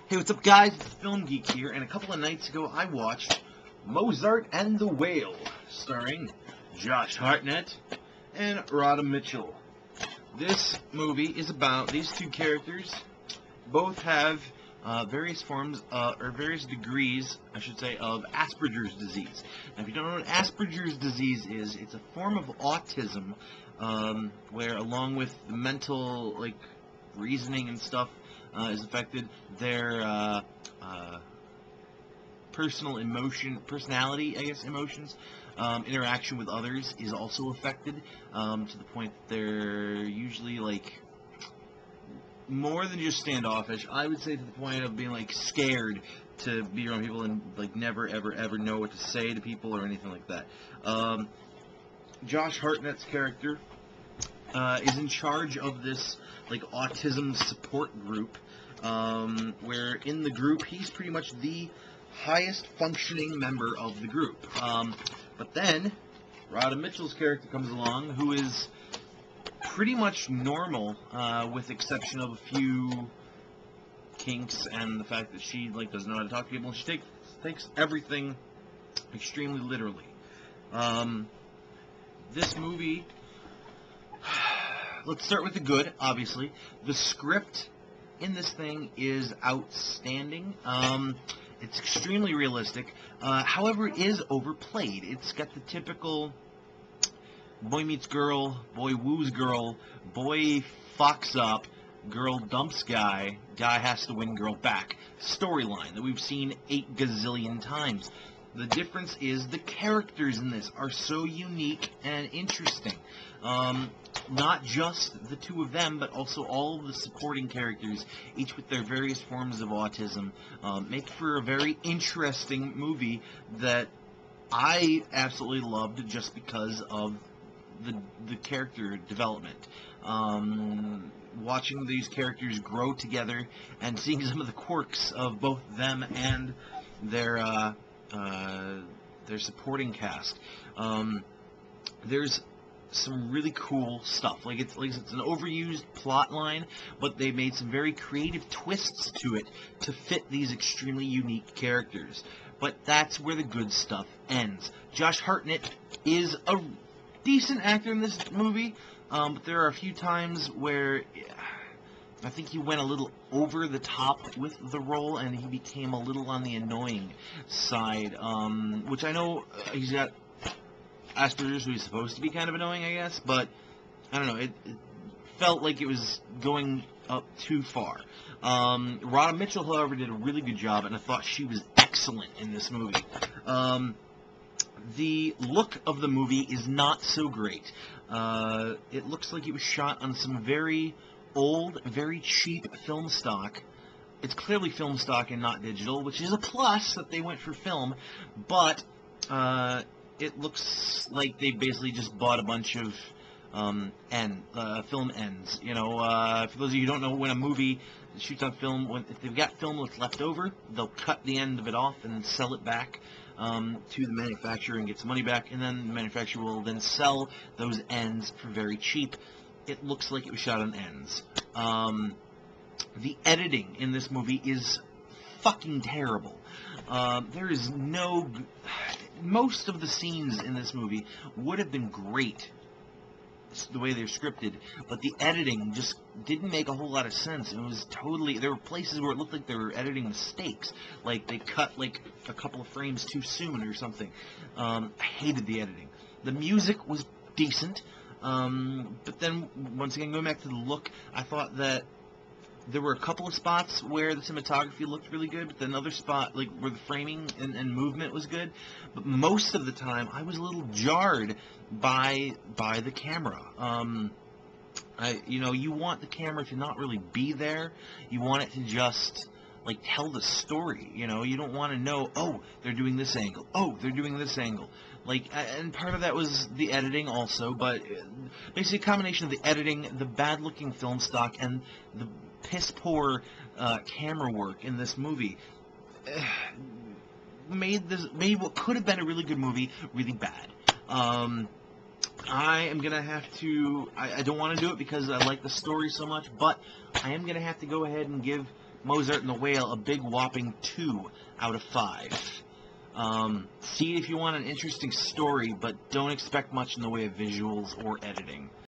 Hey, what's up, guys? It's Film Geek here, and a couple of nights ago I watched Mozart and The Whale, starring Josh Hartnett and Radha Mitchell. This movie is about these two characters. Both have various forms, or various degrees, I should say, of Asperger's disease. Now, if you don't know what Asperger's disease is, it's a form of autism where, along with the mental, reasoning and stuff, is affected. Their personality, emotions, interaction with others is also affected, to the point that they're usually, more than just standoffish. I would say to the point of being, scared to be around people and, never, ever know what to say to people or anything like that. Josh Hartnett's character is in charge of this, autism support group, where in the group he's pretty much the highest functioning member of the group. But then Radha Mitchell's character comes along, who is pretty much normal, with exception of a few kinks and the fact that she doesn't know how to talk to people. She takes everything extremely literally. This movie, let's start with the good, obviously. The script in this thing is outstanding. It's extremely realistic. However, it is overplayed. It's got the typical boy meets girl, boy woos girl, boy fucks up, girl dumps guy, guy has to win girl back storyline that we've seen 8 gazillion times. The difference is the characters in this are so unique and interesting. Not just the two of them, but also all of the supporting characters, each with their various forms of autism, make for a very interesting movie that I absolutely loved just because of the character development. Watching these characters grow together and seeing some of the quirks of both them and their supporting cast. There's some really cool stuff. It's an overused plot line, but they made some very creative twists to it to fit these extremely unique characters. But that's where the good stuff ends. Josh Hartnett is a decent actor in this movie, but there are a few times where I think he went a little over the top with the role, and he became a little on the annoying side, which I know he's got Asperger's, so he's supposed to be kind of annoying, I guess, but I don't know, it felt like it was going up too far. Radha Mitchell, however, did a really good job, and I thought she was excellent in this movie. The look of the movie is not so great. It looks like it was shot on some very old, very cheap film stock. It's clearly film stock and not digital, which is a plus that they went for film, but it looks like they basically just bought a bunch of film ends. For those of you who don't know, when a movie shoots on film, if they've got film that's left over, they'll cut the end of it off and sell it back to the manufacturer and get some money back, and then the manufacturer will then sell those ends for very cheap. It looks like it was shot on ends. The editing in this movie is fucking terrible. There is no... Most of the scenes in this movie would have been great the way they're scripted, but the editing just didn't make a whole lot of sense. It was totally... There were places where it looked like they were editing mistakes. They cut, a couple of frames too soon or something. I hated the editing. The music was decent, but then, once again, going back to the look, I thought that there were a couple of spots where the cinematography looked really good, but then another spot, where the framing and movement was good. But most of the time, I was a little jarred by the camera. You want the camera to not really be there. You want it to just, tell the story. You don't want to know, oh, they're doing this angle. Oh, they're doing this angle. And part of that was the editing also, but basically a combination of the editing, the bad-looking film stock, and the piss-poor camera work in this movie made what could have been a really good movie really bad. I am gonna have to... I don't want to do it because I like the story so much, but I am gonna have to go ahead and give Mozart and the Whale a big whopping 2 out of 5. See it if you want an interesting story, but don't expect much in the way of visuals or editing.